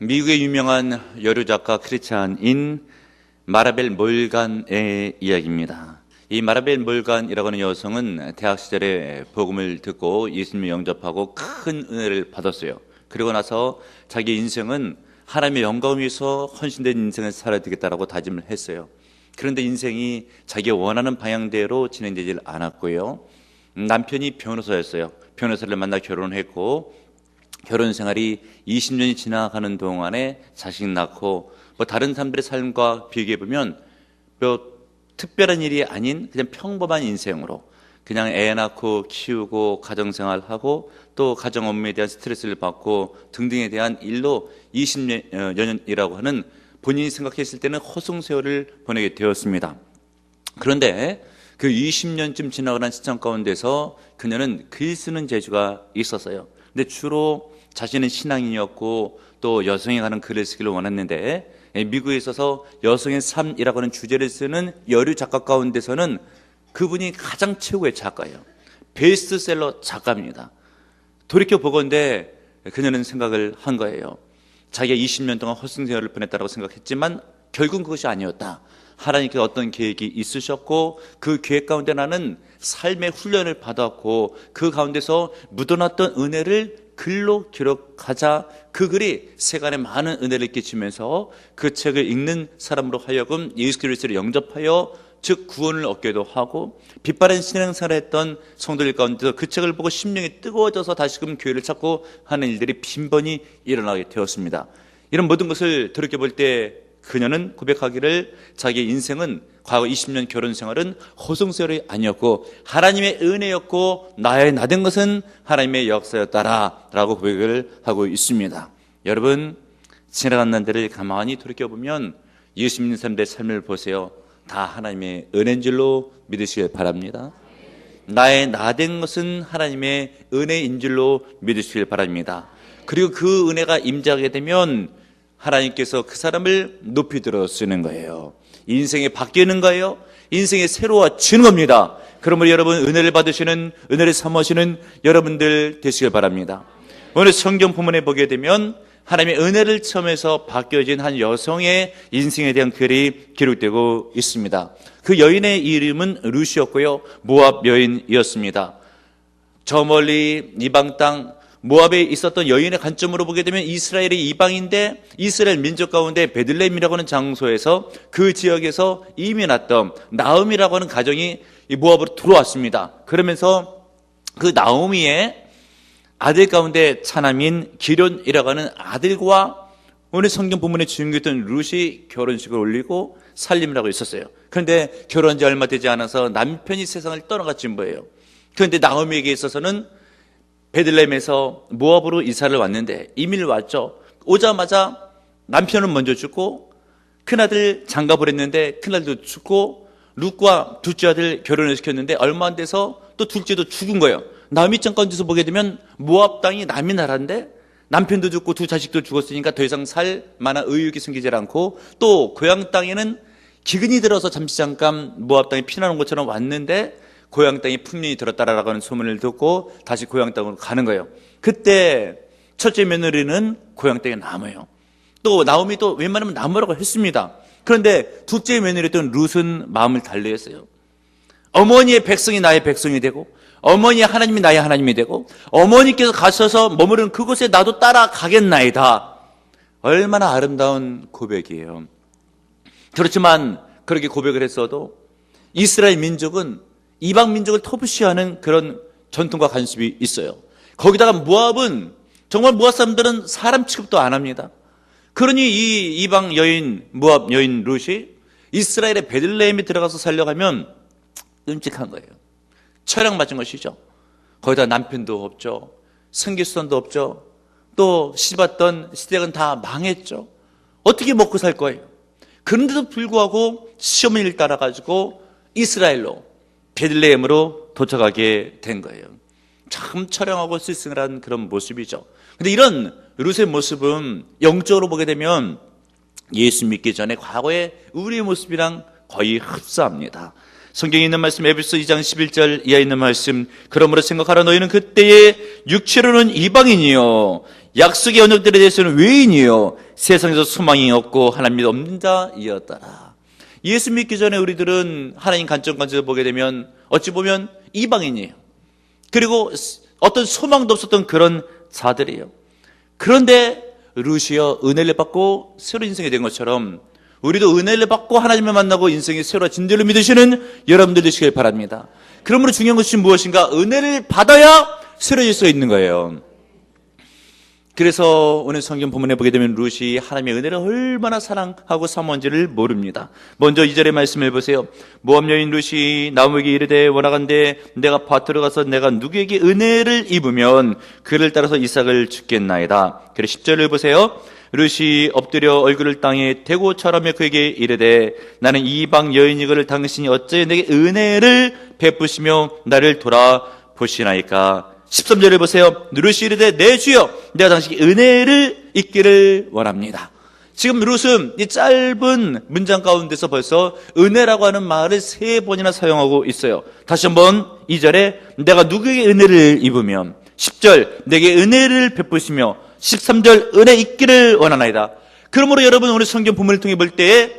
미국의 유명한 여류 작가 크리스찬인 마라벨 몰간의 이야기입니다. 이 마라벨 몰간이라고 하는 여성은 대학 시절에 복음을 듣고 예수님을 영접하고 큰 은혜를 받았어요. 그리고 나서 자기 인생은 하나님의 영광을 위해서 헌신된 인생을 살아야 되겠다라고 다짐을 했어요. 그런데 인생이 자기가 원하는 방향대로 진행되질 않았고요. 남편이 변호사였어요. 변호사를 만나 결혼했고 결혼 생활이 20년이 지나가는 동안에 자식 낳고 다른 사람들의 삶과 비교해보면 특별한 일이 아닌 그냥 평범한 인생으로 그냥 애 낳고 키우고 가정생활하고 또 가정 업무에 대한 스트레스를 받고 등등에 대한 일로 20년이라고 하는 본인이 생각했을 때는 허송세월을 보내게 되었습니다. 그런데 그 20년쯤 지나가는 시점 가운데서 그녀는 글 쓰는 재주가 있었어요. 근데 주로 자신은 신앙인이었고 또 여성에 관한 글을 쓰기를 원했는데 미국에 있어서 여성의 삶이라고 하는 주제를 쓰는 여류 작가 가운데서는 그분이 가장 최고의 작가예요. 베스트셀러 작가입니다. 돌이켜보건대 그녀는 생각을 한 거예요. 자기가 20년 동안 허송세월을 보냈다고 생각했지만 결국은 그것이 아니었다. 하나님께서 어떤 계획이 있으셨고 그 계획 가운데 나는 삶의 훈련을 받았고 그 가운데서 묻어놨던 은혜를 글로 기록하자 그 글이 세간에 많은 은혜를 끼치면서 그 책을 읽는 사람으로 하여금 예수 그리스도를 영접하여 즉 구원을 얻기도 하고 빛바랜 신앙생활을 했던 성도들 가운데서 그 책을 보고 심령이 뜨거워져서 다시금 교회를 찾고 하는 일들이 빈번히 일어나게 되었습니다. 이런 모든 것을 돌이켜볼 때 그녀는 고백하기를 자기의 인생은 과거 20년 결혼 생활은 허송세월이 아니었고 하나님의 은혜였고 나의 나된 것은 하나님의 역사였다라 라고 고백을 하고 있습니다. 여러분, 지나간 날들을 가만히 돌이켜보면 예수 믿는 사람들의 삶을 보세요. 다 하나님의 은혜인 줄로 믿으시길 바랍니다. 나의 나된 것은 하나님의 은혜인 줄로 믿으시길 바랍니다. 그리고 그 은혜가 임재하게 되면 하나님께서 그 사람을 높이 들어 쓰는 거예요. 인생이 바뀌는 거예요. 인생이 새로워지는 겁니다. 그러므로 여러분 은혜를 받으시는, 은혜를 사모하시는 여러분들 되시길 바랍니다. 오늘 성경 본문에 보게 되면 하나님의 은혜를 처음에서 바뀌어진 한 여성의 인생에 대한 글이 기록되고 있습니다. 그 여인의 이름은 룻이었고요, 모압 여인이었습니다. 저 멀리 이방 땅 모압에 있었던 여인의 관점으로 보게 되면 이스라엘이 이방인데 이스라엘 민족 가운데 베들레헴이라고 하는 장소에서 그 지역에서 이미 났던 나오미라고 하는 가정이 이 모압으로 들어왔습니다. 그러면서 그 나오미의 아들 가운데 차남인 기련이라고 하는 아들과 오늘 성경 본문에 주인공이었던 룻이 결혼식을 올리고 살림을 하고 있었어요. 그런데 결혼한 지 얼마 되지 않아서 남편이 세상을 떠나갔진 거예요. 그런데 나오미에게 있어서는 베들레헴에서 모압으로 이사를 왔는데 이민을 왔죠. 오자마자 남편은 먼저 죽고 큰아들 장가를 했는데 큰아들도 죽고 룻과 둘째 아들 결혼을 시켰는데 얼마 안 돼서 또 둘째도 죽은 거예요. 나오미 입장 가운데서 보게 되면 모압 땅이 남의 나라인데 남편도 죽고 두 자식도 죽었으니까 더 이상 살 만한 의욕이 생기질 않고 또 고향 땅에는 기근이 들어서 잠시 잠깐 모압 땅에 피난온 것처럼 왔는데 고향 땅에 풍년이 들었다라고 하는 소문을 듣고 다시 고향 땅으로 가는 거예요. 그때 첫째 며느리는 고향 땅에 남아요. 또 나오미도 웬만하면 남으라고 했습니다. 그런데 둘째 며느리였던 룻은 마음을 달리했어요. 어머니의 백성이 나의 백성이 되고 어머니의 하나님이 나의 하나님이 되고 어머니께서 가셔서 머무르는 그곳에 나도 따라가겠나이다. 얼마나 아름다운 고백이에요. 그렇지만 그렇게 고백을 했어도 이스라엘 민족은 이방 민족을 터부시하는 그런 전통과 관습이 있어요. 거기다가 모압은 정말 모압 사람들은 사람 취급도 안 합니다. 그러니 이 이방 여인, 모압 여인 룻이 이스라엘의 베들레헴에 들어가서 살려가면 끔찍한 거예요. 철학 맞은 것이죠. 거기다 남편도 없죠. 생기수단도 없죠. 또 시집왔던 시댁은 다 망했죠. 어떻게 먹고 살 거예요? 그런데도 불구하고 시어머니를 따라가지고 이스라엘로 베들레헴으로 도착하게 된 거예요. 참 처량하고 쓸쓸한 그런 모습이죠. 근데 이런 룻의 모습은 영적으로 보게 되면 예수 믿기 전에 과거의 우리의 모습이랑 거의 흡사합니다. 성경에 있는 말씀 에베소 2장 11절 이하에 있는 말씀, 그러므로 생각하라. 너희는 그때의 육체로는 이방인이요 약속의 언약들에 대해서는 외인이요 세상에서 소망이 없고 하나님이 없는 자이었더라. 예수 믿기 전에 우리들은 하나님 관점에서 보게 되면 어찌 보면 이방인이에요. 그리고 어떤 소망도 없었던 그런 자들이에요. 그런데 루시여 은혜를 받고 새로운 인생이 된 것처럼 우리도 은혜를 받고 하나님을 만나고 인생이 새로워진 줄로 믿으시는 여러분들 되시길 바랍니다. 그러므로 중요한 것이 무엇인가? 은혜를 받아야 새로워질 수 있는 거예요. 그래서 오늘 성경 본문에 보게 되면 룻이 하나님의 은혜를 얼마나 사랑하고 사모한지를 모릅니다. 먼저 2절의 말씀을 보세요. 모압 여인 룻이 나오에게 이르되 원하건대 내가 밭으로 가서 내가 누구에게 은혜를 입으면 그를 따라서 이삭을 주겠나이다. 그리고 10절을 보세요. 룻이 엎드려 얼굴을 땅에 대고 절하며 그에게 이르되 나는 이방 여인이거늘 당신이 어찌 내게 은혜를 베푸시며 나를 돌아보시나이까. 13절을 보세요. 룻이 이르되 내 주여 내가 당신에게 은혜를 입기를 원합니다. 지금 룻은 이 짧은 문장 가운데서 벌써 은혜라고 하는 말을 3번이나 사용하고 있어요. 다시 한번 2절에 내가 누구에게 은혜를 입으면, 10절 내게 은혜를 베푸시며, 13절 은혜 있기를 원하나이다. 그러므로 여러분 오늘 성경 본문을 통해 볼 때에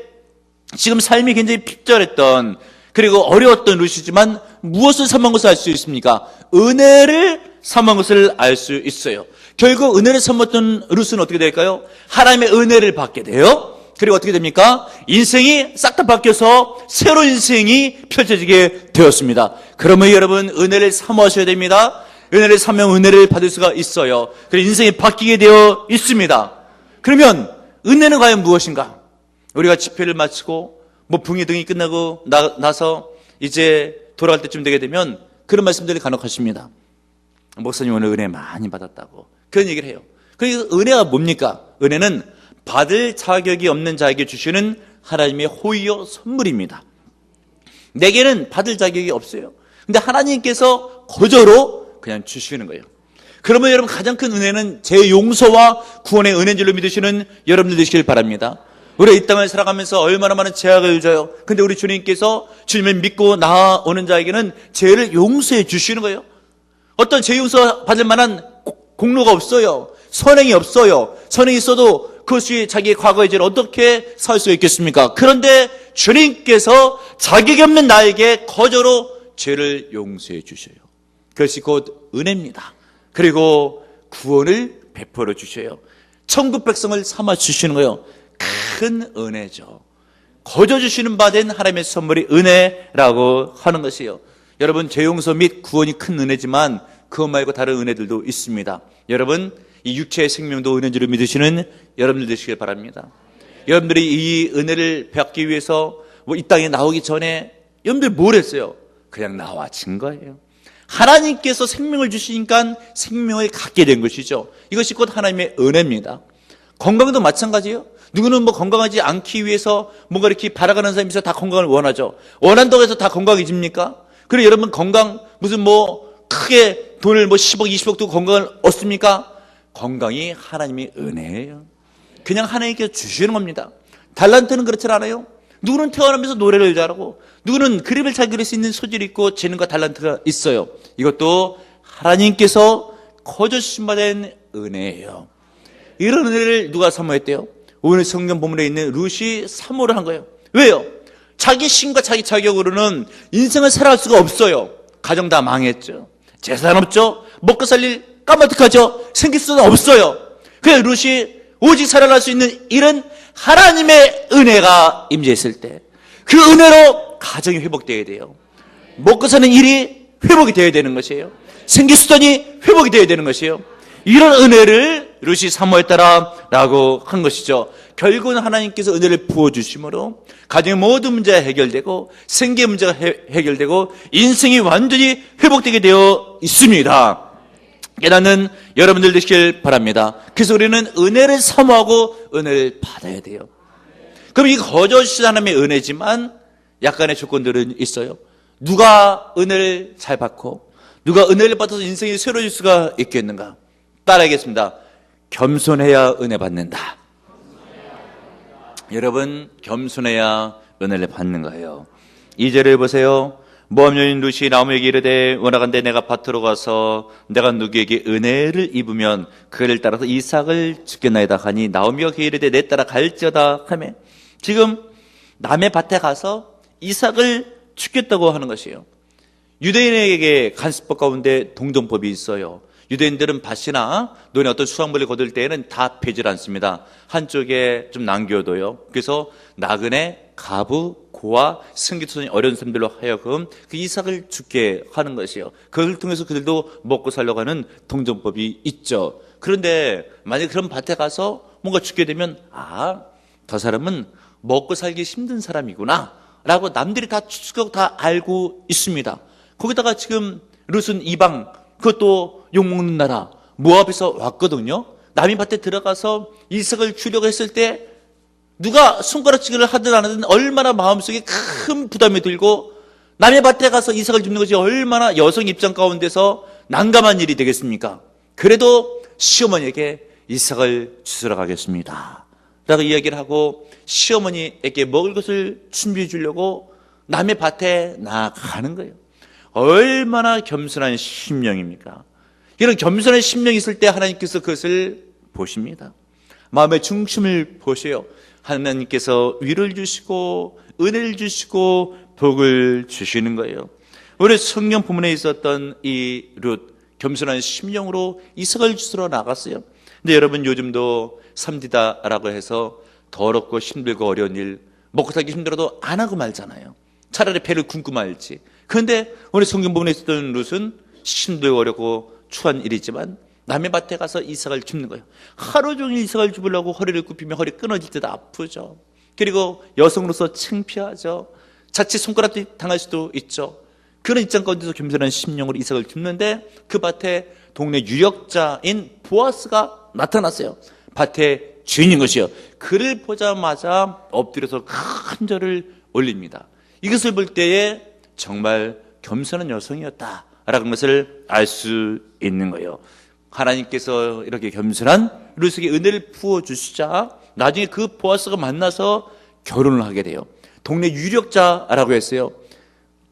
지금 삶이 굉장히 핍절했던 그리고 어려웠던 룻이지만 무엇을 삼은 것을 알 수 있습니까? 은혜를 삼은 것을 알 수 있어요. 결국 은혜를 삼았던 룻은 어떻게 될까요? 하나님의 은혜를 받게 돼요. 그리고 어떻게 됩니까? 인생이 싹 다 바뀌어서 새로운 인생이 펼쳐지게 되었습니다. 그러면 여러분 은혜를 사모하셔야 됩니다. 은혜를 사면 은혜를 받을 수가 있어요. 그래서 인생이 바뀌게 되어 있습니다. 그러면 은혜는 과연 무엇인가? 우리가 집회를 마치고 붕의 등이 끝나고 나서 이제 돌아갈 때쯤 되게 되면 그런 말씀들이 간혹 하십니다. 목사님 오늘 은혜 많이 받았다고 그런 얘기를 해요. 그래서 은혜가 뭡니까? 은혜는 받을 자격이 없는 자에게 주시는 하나님의 호의요 선물입니다. 내게는 받을 자격이 없어요. 근데 하나님께서 거저로 그냥 주시는 거예요. 그러면 여러분 가장 큰 은혜는 제 용서와 구원의 은혜인 줄로 믿으시는 여러분들 되시길 바랍니다. 우리가 이 땅을 살아가면서 얼마나 많은 죄악을 져요. 근데 우리 주님께서 주님을 믿고 나아오는 자에게는 죄를 용서해 주시는 거예요. 어떤 죄 용서 받을 만한 공로가 없어요. 선행이 없어요. 선행이 있어도 그것이 자기의 과거의 죄를 어떻게 살 수 있겠습니까? 그런데 주님께서 자격이 없는 나에게 거저로 죄를 용서해 주셔요. 그것이 곧 은혜입니다. 그리고 구원을 베풀어 주셔요. 천국 백성을 삼아 주시는 거예요. 큰 은혜죠. 거저 주시는 바 된 하나님의 선물이 은혜라고 하는 것이에요. 여러분 죄 용서 및 구원이 큰 은혜지만 그것 말고 다른 은혜들도 있습니다. 여러분 이 육체의 생명도 은혜인 줄 믿으시는 여러분들 되시길 바랍니다. 여러분들이 이 은혜를 받기 위해서 이 땅에 나오기 전에 여러분들 뭘 했어요? 그냥 나와진 거예요. 하나님께서 생명을 주시니까 생명을 갖게 된 것이죠. 이것이 곧 하나님의 은혜입니다. 건강도 마찬가지예요. 누구는 건강하지 않기 위해서 뭔가 이렇게 바라가는 사람이 있어서 다 건강을 원하죠. 원한다고 해서 다 건강해집니까? 그리고 여러분 건강 무슨 크게 돈을 10억 20억 두고 건강을 얻습니까? 건강이 하나님의 은혜예요. 그냥 하나님께서 주시는 겁니다. 달란트는 그렇지 않아요. 누구는 태어나면서 노래를 잘하고 누구는 그림을 잘 그릴 수 있는 소질이 있고 재능과 달란트가 있어요. 이것도 하나님께서 거저 주신 바 된 은혜예요. 이런 은혜를 누가 사모했대요? 오늘 성경 본문에 있는 룻이 사모를 한 거예요. 왜요? 자기 신과 자기 자격으로는 인생을 살아갈 수가 없어요. 가정 다 망했죠. 재산 없죠. 먹고 살릴 까마득하죠. 생길 수는 없어요. 그래서 룻이 오직 살아갈 수 있는 일은 하나님의 은혜가 임재했을 때 그 은혜로 가정이 회복되어야 돼요. 먹고 사는 일이 회복이 되어야 되는 것이에요. 생길 수단이 회복이 되어야 되는 것이에요. 이런 은혜를 룻이 사모했다라고 한 것이죠. 결국은 하나님께서 은혜를 부어주심으로 가정의 모든 문제가 해결되고 생계 문제가 해결되고 인생이 완전히 회복되게 되어 있습니다. 깨닫는 여러분들 되시길 바랍니다. 그래서 우리는 은혜를 사모하고 은혜를 받아야 돼요. 그럼 이 거저 주신 하나님의 은혜지만 약간의 조건들은 있어요. 누가 은혜를 잘 받고 누가 은혜를 받아서 인생이 새로워질 수가 있겠는가? 따라하겠습니다. 겸손해야 은혜 받는다. 여러분 겸손해야 은혜를 받는 거예요. 2절을 보세요. 모압 여인 룻이 나오미에게 이르되 원하건대 내가 밭으로 가서 내가 누구에게 은혜를 입으면 그를 따라서 이삭을 죽겠나이다 하니 나오미가 그에게 이르되 내 따라 갈지어다 하며, 지금 남의 밭에 가서 이삭을 죽겠다고 하는 것이에요. 유대인에게 간수법 가운데 동정법이 있어요. 유대인들은 밭이나 논에 어떤 수확물을 거둘 때에는 다 베질 않습니다. 한쪽에 좀 남겨둬요. 그래서 나그네, 가부, 고아, 승기투손이 어려운 사람들로 하여금 그 이삭을 죽게 하는 것이에요. 그걸 통해서 그들도 먹고 살려고 하는 동정법이 있죠. 그런데 만약에 그런 밭에 가서 뭔가 죽게 되면 저 사람은 먹고 살기 힘든 사람이구나 라고 남들이 다 추측하고 다 알고 있습니다. 거기다가 지금 룻은 이방, 그것도 욕먹는 나라 모압에서 왔거든요. 남의 밭에 들어가서 이삭을 주려고 했을 때 누가 손가락질을 하든 안 하든 얼마나 마음속에 큰 부담이 들고, 남의 밭에 가서 이삭을 줍는 것이 얼마나 여성 입장 가운데서 난감한 일이 되겠습니까? 그래도 시어머니에게 이삭을 주스러 가겠습니다 라고 이야기를 하고 시어머니에게 먹을 것을 준비해 주려고 남의 밭에 나아가는 거예요. 얼마나 겸손한 심령입니까? 이런 겸손한 심령이 있을 때 하나님께서 그것을 보십니다. 마음의 중심을 보세요. 하나님께서 위로를 주시고 은혜를 주시고 복을 주시는 거예요. 오늘 성경 본문에 있었던 이 룻, 겸손한 심령으로 이삭을 주스러 나갔어요. 근데 여러분, 요즘도 삼디다라고 해서 더럽고 힘들고 어려운 일, 먹고 살기 힘들어도 안 하고 말잖아요. 차라리 배를 굶고 말지. 그런데 오늘 성경 본문에 있었던 룻은 힘들고 어렵고 추한 일이지만 남의 밭에 가서 이삭을 줍는 거예요. 하루 종일 이삭을 줍으려고 허리를 굽히면 허리 끊어질 듯 아프죠. 그리고 여성으로서 창피하죠. 자칫 손가락질 당할 수도 있죠. 그런 입장 가운데서 겸손한 심령으로 이삭을 줍는데 그 밭에 동네 유력자인 보아스가 나타났어요. 밭의 주인인 것이요. 그를 보자마자 엎드려서 큰 절을 올립니다. 이것을 볼 때에 정말 겸손한 여성이었다라는 것을 알 수 있는 거예요. 하나님께서 이렇게 겸손한 룻에게 은혜를 부어주시자 나중에 그 보아스가 만나서 결혼을 하게 돼요. 동네 유력자라고 했어요.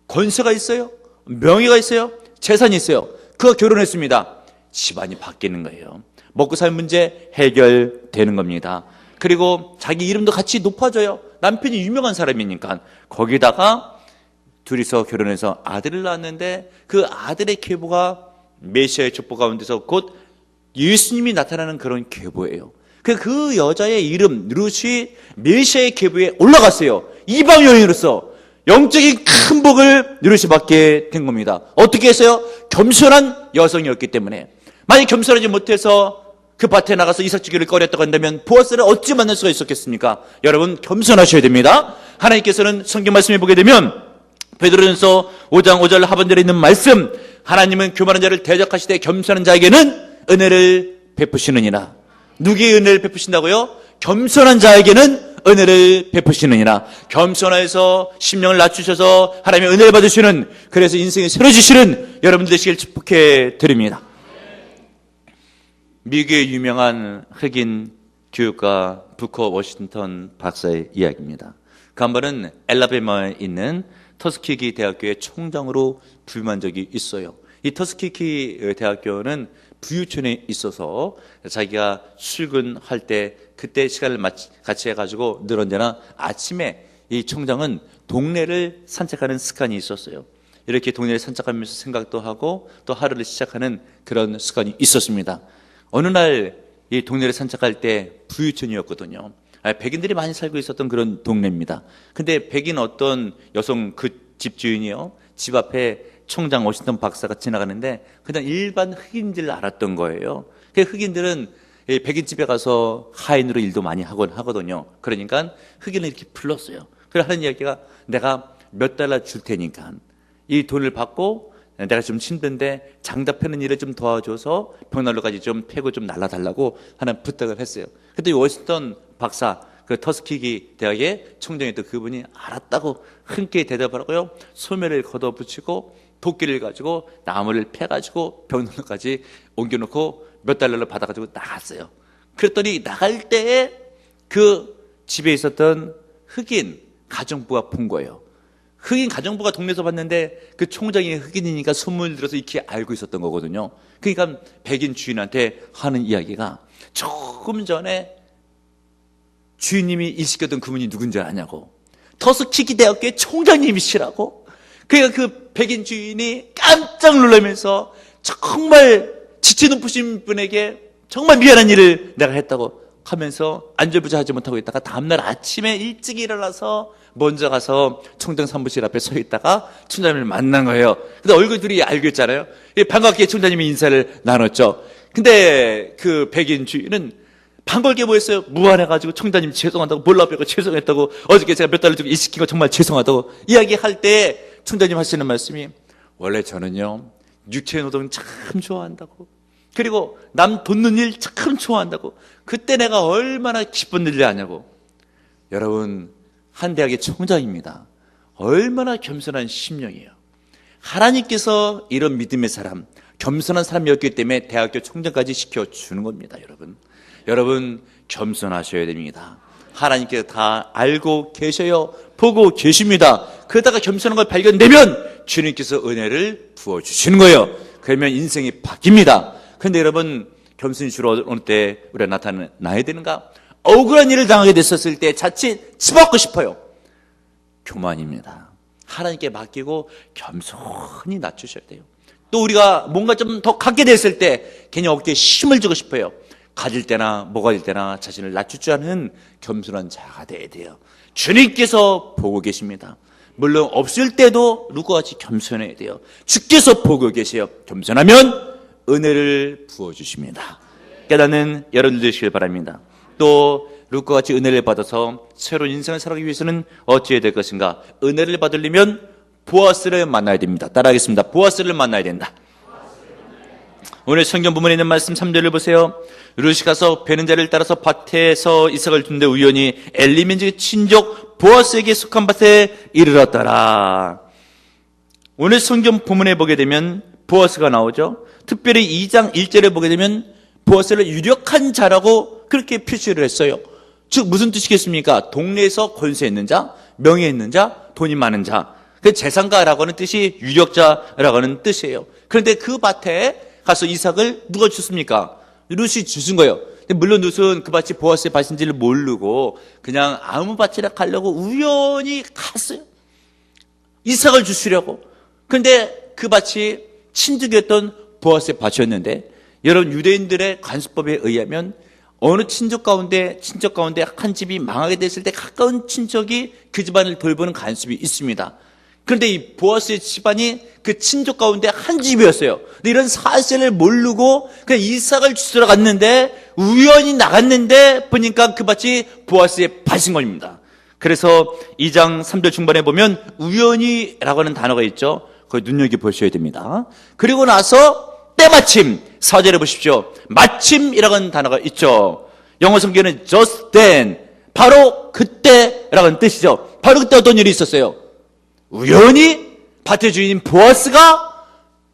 권세가 있어요. 명예가 있어요. 재산이 있어요. 그가 결혼했습니다. 집안이 바뀌는 거예요. 먹고 살 문제 해결되는 겁니다. 그리고 자기 이름도 같이 높아져요. 남편이 유명한 사람이니까. 거기다가 둘이서 결혼해서 아들을 낳았는데 그 아들의 계보가 메시아의 족보 가운데서 곧 예수님이 나타나는 그런 계보예요. 그 여자의 이름 룻이 메시아의 계보에 올라갔어요. 이방 여인으로서 영적인 큰 복을 룻이 받게 된 겁니다. 어떻게 했어요? 겸손한 여성이었기 때문에. 만약 겸손하지 못해서 그 밭에 나가서 이삭 주기를 꺼렸다고 한다면 보아스를 어찌 만날 수가 있었겠습니까? 여러분, 겸손하셔야 됩니다. 하나님께서는 성경 말씀에 보게 되면 베드로전서 5장 5절 하반절에 있는 말씀, 하나님은 교만한 자를 대적하시되 겸손한 자에게는 은혜를 베푸시느니라. 누구에게 은혜를 베푸신다고요? 겸손한 자에게는 은혜를 베푸시느니라. 겸손해서 심령을 낮추셔서 하나님의 은혜를 받으시는, 그래서 인생이 새로지시는 여러분들 되시길 축복해 드립니다. 미국의 유명한 흑인 교육가 부커 워싱턴 박사의 이야기입니다. 그 한 번은 엘라베마에 있는 터스키기 대학교의 총장으로 부임한 적이 있어요. 이 터스키기 대학교는 부유촌에 있어서 자기가 출근할 때 그때 시간을 같이 해가지고 늘 언제나 아침에 이 총장은 동네를 산책하는 습관이 있었어요. 이렇게 동네를 산책하면서 생각도 하고 또 하루를 시작하는 그런 습관이 있었습니다. 어느 날 이 동네를 산책할 때 부유촌이었거든요. 백인들이 많이 살고 있었던 그런 동네입니다. 근데 백인 어떤 여성 그 집 주인이요, 집 앞에 총장 워싱턴 박사가 지나가는데 그냥 일반 흑인들 알았던 거예요. 그 흑인들은 백인 집에 가서 하인으로 일도 많이 하거든요. 그러니까 흑인을 이렇게 불렀어요. 그래서 하는 이야기가, 내가 몇 달러 줄 테니까 이 돈을 받고 내가 좀 힘든데 장작 패는 일을 좀 도와줘서 벽난로까지 좀 패고 좀 날라달라고 하는 부탁을 했어요. 그때 워싱턴 박사, 그 터스키기 대학의 총장이었던 그분이 알았다고 흔쾌히 대답을 하고요, 소매를 걷어붙이고 도끼를 가지고 나무를 패가지고 벽난로까지 옮겨놓고 몇 달러를 받아가지고 나갔어요. 그랬더니 나갈 때에 그 집에 있었던 흑인 가정부가 본 거예요. 흑인 가정부가 동네에서 봤는데 그 총장이 흑인이니까 소문을 들어서 이렇게 알고 있었던 거거든요. 그러니까 백인 주인한테 하는 이야기가 조금 전에 주인님이 일시켰던 그분이 누군지 아냐고. 터스키키 대학교의 총장님이시라고. 그러니까 그 백인 주인이 깜짝 놀라면서 정말 지체 높으신 분에게 정말 미안한 일을 내가 했다고 하면서 안절부절하지 못하고 있다가 다음날 아침에 일찍 일어나서 먼저 가서 총장 사무실 앞에 서 있다가 총장님을 만난 거예요. 근데 얼굴들이 알고 있잖아요. 반갑게 총장님이 인사를 나눴죠. 근데 그 백인 주인은 반갑게 뭐했어요? 무안해가지고 총장님 죄송하다고 몰라뵙고 죄송했다고 어저께 제가 몇 달을 주고 일시킨 거 정말 죄송하다고 이야기할 때 총장님 하시는 말씀이 원래 저는요 육체노동 참 좋아한다고 그리고 남 돕는 일 참 좋아한다고 그때 내가 얼마나 기뻤는지 아냐고. 여러분 한 대학의 총장입니다. 얼마나 겸손한 심령이에요. 하나님께서 이런 믿음의 사람 겸손한 사람이었기 때문에 대학교 총장까지 시켜주는 겁니다. 여러분 겸손하셔야 됩니다. 하나님께서 다 알고 계셔요. 보고 계십니다. 그러다가 겸손한 걸 발견되면 주님께서 은혜를 부어주시는 거예요. 그러면 인생이 바뀝니다. 그런데 여러분 겸손이 주로 어느 때 우리가 나타나야 되는가? 억울한 일을 당하게 됐었을 때 자칫 치받고 싶어요. 교만입니다. 하나님께 맡기고 겸손히 낮추셔야 돼요. 또 우리가 뭔가 좀 더 갖게 됐을 때 괜히 어깨에 힘을 주고 싶어요. 가질 때나 못 가질 때나 자신을 낮출 줄 아는 겸손한 자가 돼야 돼요. 주님께서 보고 계십니다. 물론 없을 때도 누구와 같이 겸손해야 돼요. 주께서 보고 계세요. 겸손하면 은혜를 부어주십니다. 깨닫는 여러분들 되시길 바랍니다. 또 룻과 같이 은혜를 받아서 새로운 인생을 살아가기 위해서는 어찌해야 될 것인가? 은혜를 받으려면 보아스를 만나야 됩니다. 따라하겠습니다. 보아스를 만나야 된다. 오늘 성경 부문에 있는 말씀 3절을 보세요. 룻이 가서 베는 자를 따라서 밭에서 이삭을 둔데 우연히 엘리멜렉의 친족 보아스에게 속한 밭에 이르렀더라. 오늘 성경 부문에 보게 되면 보아스가 나오죠. 특별히 2장 1절에 보게 되면 보아스를 유력한 자라고 그렇게 표시를 했어요. 즉 무슨 뜻이겠습니까? 동네에서 권세 있는 자, 명예 있는 자, 돈이 많은 자. 그 재산가라고 하는 뜻이 유력자라고 하는 뜻이에요. 그런데 그 밭에 가서 이삭을 누가 줬습니까? 룻이 주신 거예요. 물론 룻은 그 밭이 보아스의 밭인지를 모르고 그냥 아무 밭이나 가려고 우연히 갔어요. 이삭을 주시려고. 그런데 그 밭이 친족이었던 보아스의 밭이었는데 여러분 유대인들의 관습법에 의하면 어느 친족 가운데 한 집이 망하게 됐을 때 가까운 친척이 그 집안을 돌보는 관습이 있습니다. 그런데 이 보아스의 집안이 그 친족 가운데 한 집이었어요. 근데 이런 사실을 모르고 그냥 이삭을 주스러 갔는데 우연히 나갔는데 보니까 그 밭이 보아스의 밭인 겁니다. 그래서 2장 3절 중반에 보면 우연히라고 하는 단어가 있죠. 그걸 눈여겨보셔야 됩니다. 그리고 나서 때마침 4절에 보십시오. 마침이라고 하는 단어가 있죠. 영어 성경에는 just then, 바로 그때라고 하는 뜻이죠. 바로 그때 어떤 일이 있었어요? 우연히 밭의 주인인 보아스가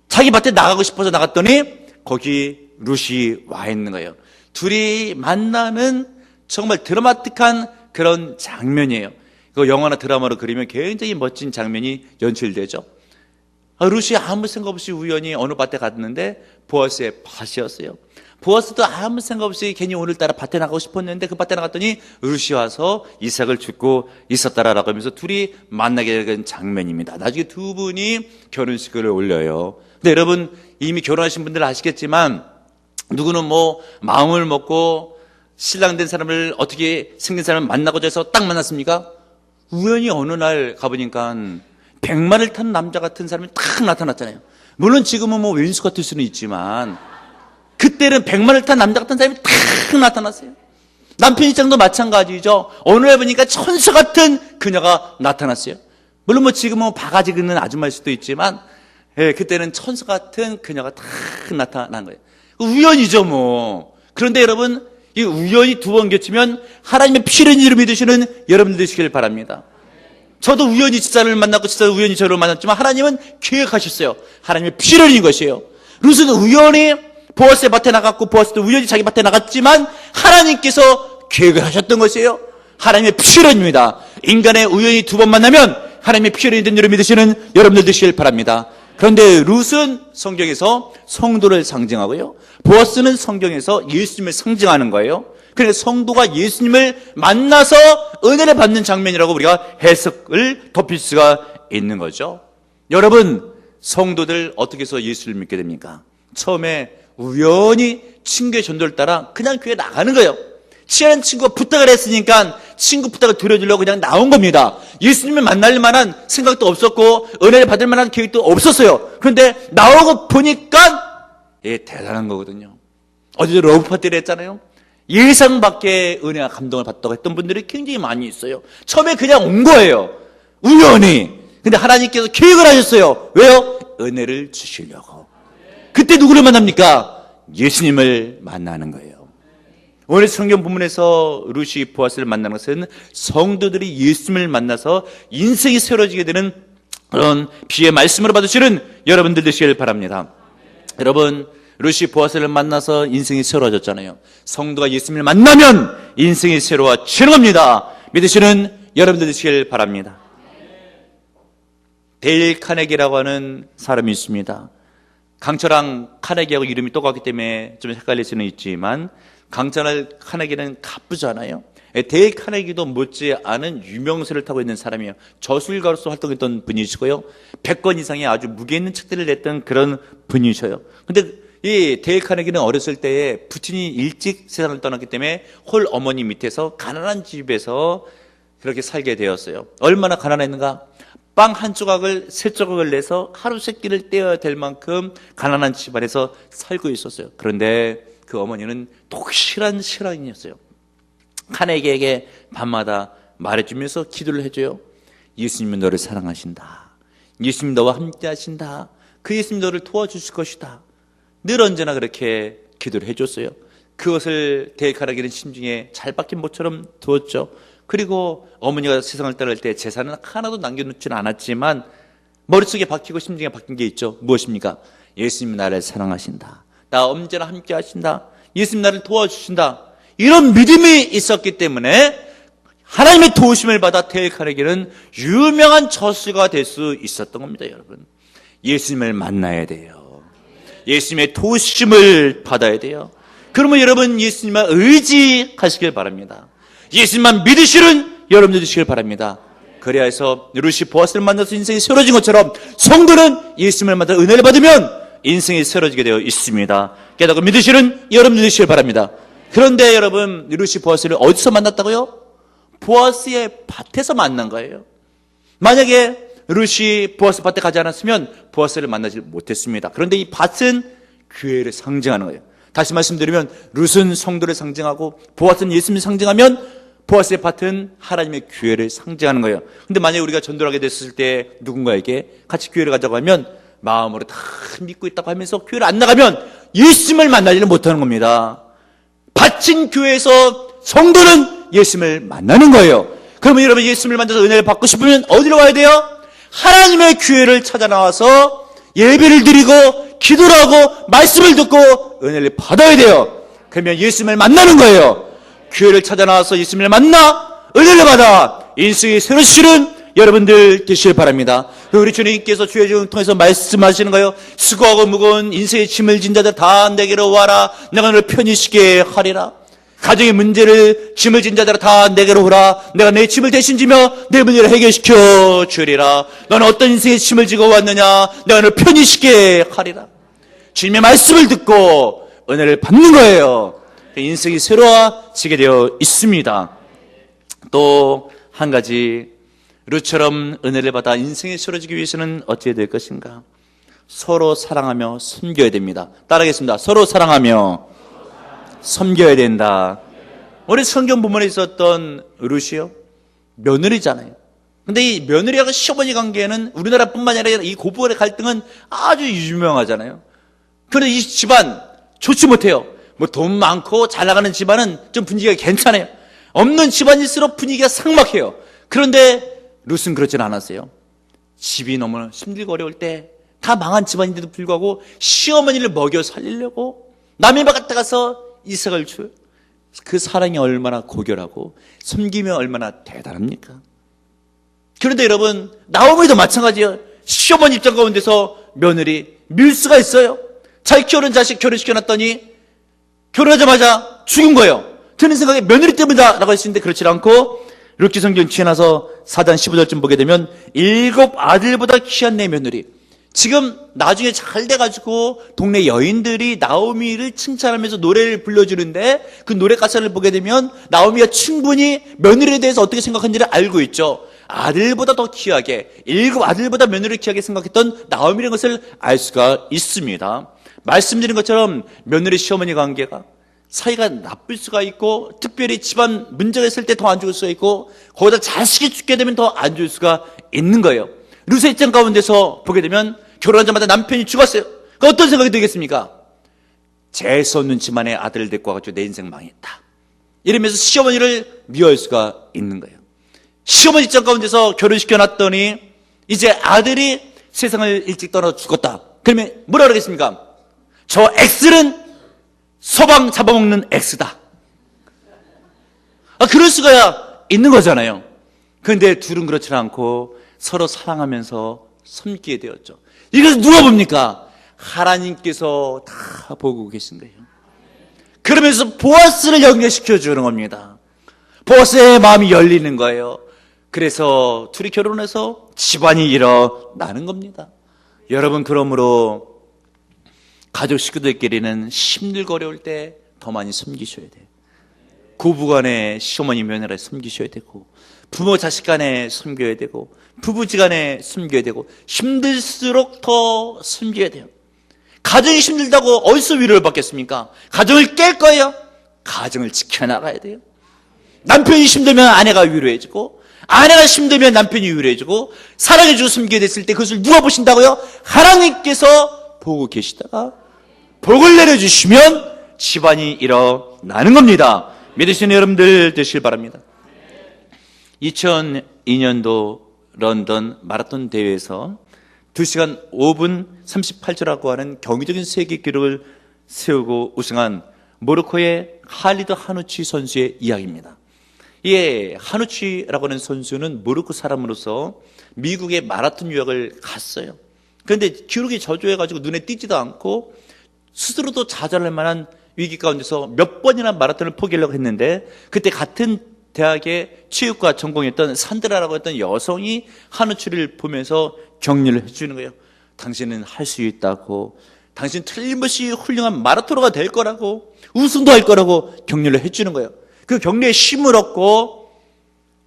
자기 밭에 나가고 싶어서 나갔더니 거기 룻이 와 있는 거예요. 둘이 만나는 정말 드라마틱한 그런 장면이에요. 이거 영화나 드라마로 그리면 굉장히 멋진 장면이 연출되죠. 룻이 아무 생각 없이 우연히 어느 밭에 갔는데 보아스의 밭이었어요. 보아스도 아무 생각 없이 괜히 오늘따라 밭에 나가고 싶었는데 그 밭에 나갔더니 룻이 와서 이삭을 줍고 있었다라고 하면서 둘이 만나게 된 장면입니다. 나중에 두 분이 결혼식을 올려요. 근데 여러분 이미 결혼하신 분들 아시겠지만 누구는 뭐 마음을 먹고 신랑 된 사람을 어떻게 생긴 사람을 만나고자 해서 딱 만났습니까? 우연히 어느 날 가보니까 100마를 탄 남자 같은 사람이 딱 나타났잖아요. 물론 지금은 뭐 왼수 같을 수는 있지만 그때는 100마를 탄 남자 같은 사람이 딱 나타났어요. 남편 입장도 마찬가지죠. 어느 날 보니까 천사 같은 그녀가 나타났어요. 물론 뭐 지금은 바가지 긁는 아줌마일 수도 있지만 그때는 천사 같은 그녀가 딱 나타난 거예요. 우연이죠 뭐. 그런데 여러분 이 우연이 두 번 겹치면 하나님의 피를 이름을 믿으시는 여러분들 되시길 바랍니다. 저도 우연히 집사를 만났고 집사도 우연히 저를 만났지만 하나님은 계획하셨어요. 하나님의 피를 흘린 것이에요. 룻은 우연히 보아스의 밭에 나갔고 보아스도 우연히 자기 밭에 나갔지만 하나님께서 계획을 하셨던 것이에요. 하나님의 피를 흘립니다. 인간의 우연히 두 번 만나면 하나님의 피를 있는 줄을 믿으시는 여러분들 되시길 바랍니다. 그런데 룻은 성경에서 성도를 상징하고요, 보아스는 성경에서 예수님을 상징하는 거예요. 그러니까 성도가 예수님을 만나서 은혜를 받는 장면이라고 우리가 해석을 덮일 수가 있는 거죠. 여러분, 성도들 어떻게 해서 예수를 믿게 됩니까? 처음에 우연히 친구의 전도를 따라 그냥 교회 나가는 거예요. 친한 친구가 부탁을 했으니까 친구 부탁을 들어주려고 그냥 나온 겁니다. 예수님을 만날 만한 생각도 없었고 은혜를 받을 만한 계획도 없었어요. 그런데 나오고 보니까 대단한 거거든요. 어제도 러브 파티를 했잖아요. 예상 밖의 은혜와 감동을 받다고 했던 분들이 굉장히 많이 있어요. 처음에 그냥 온 거예요, 우연히. 근데 하나님께서 계획을 하셨어요. 왜요? 은혜를 주시려고. 그때 누구를 만납니까? 예수님을 만나는 거예요. 오늘 성경 본문에서 룻이 보아스를 만나는 것은 성도들이 예수님을 만나서 인생이 새로워지게 되는 그런 비의 말씀으로 받으시는 여러분들 되시길 바랍니다. 여러분, 룻이 보아스를 만나서 인생이 새로워졌잖아요. 성도가 예수님을 만나면 인생이 새로워지는 겁니다. 믿으시는 여러분들 되시길 바랍니다. 데일 카네기라고 하는 사람이 있습니다. 강철랑 카네기하고 이름이 똑같기 때문에 좀 헷갈릴 수는 있지만 강철 카네기는 가쁘잖아요. 데일 카네기도 못지않은 유명세를 타고 있는 사람이에요. 저술가로서 활동했던 분이시고요, 100권 이상의 아주 무게 있는 책들을 냈던 그런 분이셔요. 근데 이 데일 카네기는 어렸을 때에 부친이 일찍 세상을 떠났기 때문에 홀 어머니 밑에서 가난한 집에서 그렇게 살게 되었어요. 얼마나 가난했는가? 빵 한 조각을 세 조각을 내서 하루 세 끼를 떼어야 될 만큼 가난한 집안에서 살고 있었어요. 그런데 그 어머니는 독실한 신앙인이었어요. 카네기에게 밤마다 말해주면서 기도를 해줘요. 예수님은 너를 사랑하신다. 예수님 너와 함께 하신다. 그 예수님 너를 도와주실 것이다. 늘 언제나 그렇게 기도를 해줬어요. 그것을 데일 카네기는 심중에 잘 박힌 못처럼 두었죠. 그리고 어머니가 세상을 떠날 때 재산은 하나도 남겨놓지는 않았지만 머릿속에 박히고 심중에 박힌 게 있죠. 무엇입니까? 예수님 나를 사랑하신다. 나 언제나 함께 하신다. 예수님 나를 도와주신다. 이런 믿음이 있었기 때문에 하나님의 도우심을 받아 데일 카네기는 유명한 저수가 될 수 있었던 겁니다. 여러분, 예수님을 만나야 돼요. 예수님의 도우심을 받아야 돼요. 그러면 여러분 예수님만 의지하시길 바랍니다. 예수님만 믿으시는 여러분들 되시길 바랍니다. 그래야 해서 룻이 보아스를 만나서 인생이 새로워진 것처럼 성도는 예수님을 만나 은혜를 받으면 인생이 새로워지게 되어 있습니다. 깨닫고 믿으시는 여러분들 되시길 바랍니다. 그런데 여러분, 룻이 보아스를 어디서 만났다고요? 보아스의 밭에서 만난 거예요. 만약에 룻이 보아스 밭에 가지 않았으면 보아스를 만나지 못했습니다. 그런데 이 밭은 교회를 상징하는 거예요. 다시 말씀드리면 룻은 성도를 상징하고 보아스는 예수님을 상징하면 보아스의 밭은 하나님의 교회를 상징하는 거예요. 근데 만약에 우리가 전도를 하게 됐을 때 누군가에게 같이 교회를 가자고 하면 마음으로 다 믿고 있다고 하면서 교회를 안 나가면 예수님을 만나지를 못하는 겁니다. 밭인 교회에서 성도는 예수님을 만나는 거예요. 그러면 여러분 예수님을 만나서 은혜를 받고 싶으면 어디로 가야 돼요? 하나님의 교회를 찾아 나와서 예배를 드리고 기도를 하고 말씀을 듣고 은혜를 받아야 돼요. 그러면 예수님을 만나는 거예요. 교회를 찾아 나와서 예수님을 만나 은혜를 받아 인생이 새로워지는 여러분들 되시길 바랍니다. 우리 주님께서 주의 종을 통해서 말씀하시는 거예요. 수고하고 무거운 인생의 짐을 진 자들 다 내게로 와라. 내가 너를 편히 쉬게 하리라. 가정의 문제를 짐을 진 자들아 다 내게로 오라. 내가 내 짐을 대신 지며 내 문제를 해결시켜 주리라. 너는 어떤 인생의 짐을 지고 왔느냐? 내가 너를 편히 쉬게 하리라. 주님의 말씀을 듣고 은혜를 받는 거예요. 인생이 새로워지게 되어 있습니다. 또 한 가지, 룻처럼 은혜를 받아 인생이 새로워지기 위해서는 어찌해야 될 것인가? 서로 사랑하며 섬겨야 됩니다. 따라하겠습니다. 서로 사랑하며 섬겨야 된다. 우리 성경 본문에 있었던 룻이요, 며느리잖아요. 근데 이 며느리하고 시어머니 관계는 우리나라뿐만 아니라 이 고부간의 갈등은 아주 유명하잖아요. 그런데 이 집안 좋지 못해요. 뭐 돈 많고 잘 나가는 집안은 좀 분위기가 괜찮아요. 없는 집안일수록 분위기가 삭막해요. 그런데 룻은 그렇진 않았어요. 집이 너무 힘들고 어려울 때 다 망한 집안인데도 불구하고 시어머니를 먹여 살리려고 남의 집 갔다 가서 이삭을 줘요. 그 사랑이 얼마나 고결하고 섬김이 얼마나 대단합니까? 그런데 여러분, 나오미도 마찬가지예요. 시어머니 입장 가운데서 며느리 밀 수가 있어요? 자기 키우는 자식 결혼시켜놨더니 결혼하자마자 죽은 거예요. 드는 생각에 며느리 때문이다 라고 했는데 그렇지 않고 룻기 성경 지나서 4장 15절쯤 보게 되면 7 아들보다 귀한 내 며느리. 지금 나중에 잘 돼가지고 동네 여인들이 나오미를 칭찬하면서 노래를 불러주는데 그 노래 가사를 보게 되면 나오미가 충분히 며느리에 대해서 어떻게 생각하는지를 알고 있죠. 아들보다 더 귀하게, 7 아들보다 며느리를 귀하게 생각했던 나오미라는 것을 알 수가 있습니다. 말씀드린 것처럼 며느리 시어머니 관계가 사이가 나쁠 수가 있고, 특별히 집안 문제가 있을 때 더 안 좋을 수가 있고, 거기다 자식이 죽게 되면 더 안 좋을 수가 있는 거예요. 룻의 입장 가운데서 보게 되면 결혼하자마자 남편이 죽었어요. 그러니까 어떤 생각이 들겠습니까? 재수 없는 집안의 아들을 데리고 와가지고 내 인생 망했다, 이러면서 시어머니를 미워할 수가 있는 거예요. 시어머니 입장 가운데서 결혼시켜놨더니 이제 아들이 세상을 일찍 떠나 죽었다. 그러면 뭐라 그러겠습니까? 저 X는 서방 잡아먹는 X다. 그럴 수가 있는 거잖아요. 그런데 둘은 그렇지 않고 서로 사랑하면서 섬기게 되었죠. 이것을 누가 봅니까? 하나님께서 다 보고 계신 거예요. 그러면서 보아스를 연결시켜 주는 겁니다. 보아스의 마음이 열리는 거예요. 그래서 둘이 결혼해서 집안이 일어나는 겁니다. 여러분, 그러므로 가족 식구들끼리는 힘들고 어려울 때 더 많이 섬기셔야 돼요. 고부간에 시어머니 며느리를 섬기셔야 되고, 부모 자식 간에 섬겨야 되고, 부부지간에 섬겨야 되고, 힘들수록 더 섬겨야 돼요. 가정이 힘들다고 어디서 위로를 받겠습니까? 가정을 깰 거예요. 가정을 지켜나가야 돼요. 남편이 힘들면 아내가 위로해주고, 아내가 힘들면 남편이 위로해주고, 사랑해주고 섬기게 됐을 때 그것을 누가 보신다고요? 하나님께서 보고 계시다가 복을 내려주시면 집안이 일어나는 겁니다. 믿으시는 여러분들 되시길 바랍니다. 2002년도 런던 마라톤 대회에서 2시간 5분 38초라고 하는 경이적인 세계 기록을 세우고 우승한 모로코의 할리드 하누치 선수의 이야기입니다. 이 하누치라고 하는 선수는 모로코 사람으로서 미국의 마라톤 유학을 갔어요. 그런데 기록이 저조해가지고 눈에 띄지도 않고 스스로도 좌절할 만한 위기 가운데서 몇 번이나 마라톤을 포기하려고 했는데, 그때 같은 대학의 체육과 전공했던 산드라라고 했던 여성이 하누치를 보면서 격려를 해주는 거예요. 당신은 할 수 있다고, 당신 틀림없이 훌륭한 마라토너가 될 거라고, 우승도 할 거라고 격려를 해주는 거예요. 그 격려에 힘을 얻고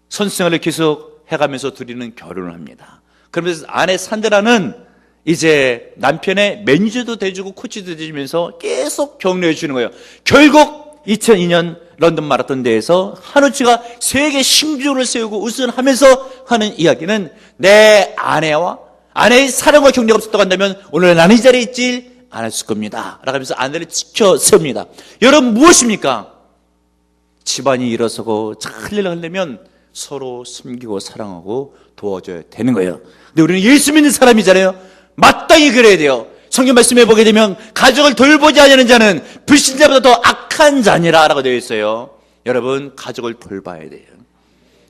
선수생활을 계속 해가면서 둘이는 결혼을 합니다. 그러면서 아내 산드라는 이제 남편의 매니저도 돼주고 코치도 돼주면서 계속 격려해 주는 거예요. 결국 2002년 런던 마라톤 대회에서 하누치가 세계 신기록을 세우고 우승을 하면서 하는 이야기는, 내 아내와 아내의 사랑과 격려가 없었다고 한다면 오늘 나는 이 자리에 있지 않았을 겁니다 라고 하면서 아내를 지켜 세웁니다. 여러분, 무엇입니까? 집안이 일어서고 잘 일어나려면 서로 섬기고 사랑하고 도와줘야 되는 거예요. 근데 우리는 예수 믿는 사람이잖아요. 마땅히 그래야 돼요. 성경 말씀에 보게 되면 가족을 돌보지 않는 자는 불신자보다 더 악한 자니라 라고 되어 있어요. 여러분, 가족을 돌봐야 돼요.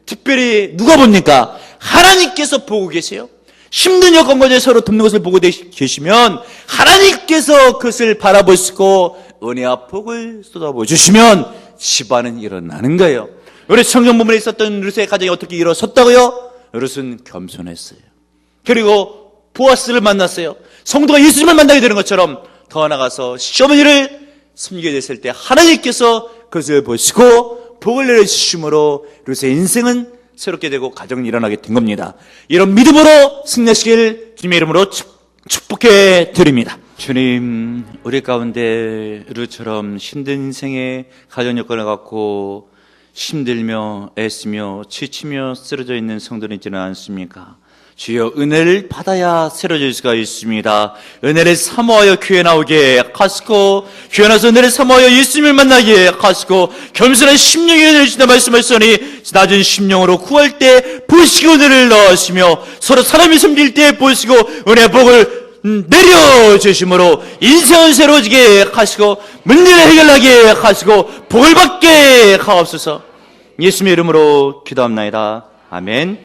특별히 누가 봅니까? 하나님께서 보고 계세요. 힘든 여건 가운데 서로 돕는 것을 보고 계시면 하나님께서 그것을 바라보시고 은혜와 복을 쏟아부어 주시면 집안은 일어나는 거예요. 우리 성경 본문에 있었던 룻의 가정이 어떻게 일어섰다고요? 룻은 겸손했어요. 그리고 보아스를 만났어요. 성도가 예수님을 만나게 되는 것처럼 더 나아가서 시어머니를 섬기게 됐을 때 하나님께서 그것을 보시고 복을 내려주심으로 룻의 인생은 새롭게 되고 가정은 일어나게 된 겁니다. 이런 믿음으로 승리하시길 주님의 이름으로 축복해 드립니다. 주님, 우리 가운데 룻처럼 힘든 인생의 가정 여건을 갖고 힘들며 애쓰며 지치며 쓰러져 있는 성도는 있지는 않습니까? 주여, 은혜를 받아야 새로질 수가 있습니다. 은혜를 사모하여 교회 나오게 하시고, 교회 나서 은혜를 사모하여 예수님을 만나게 하시고, 겸손한 심령의 은혜를 주시다 말씀하시니 낮은 심령으로 구할 때 보시고 은혜를 넣으시며, 서로 사람이 섬길 때 보시고 은혜 복을 내려주심으로 인생은 새로워지게 하시고 문제를 해결하게 하시고 복을 받게 하옵소서. 예수님의 이름으로 기도합나이다. 아멘.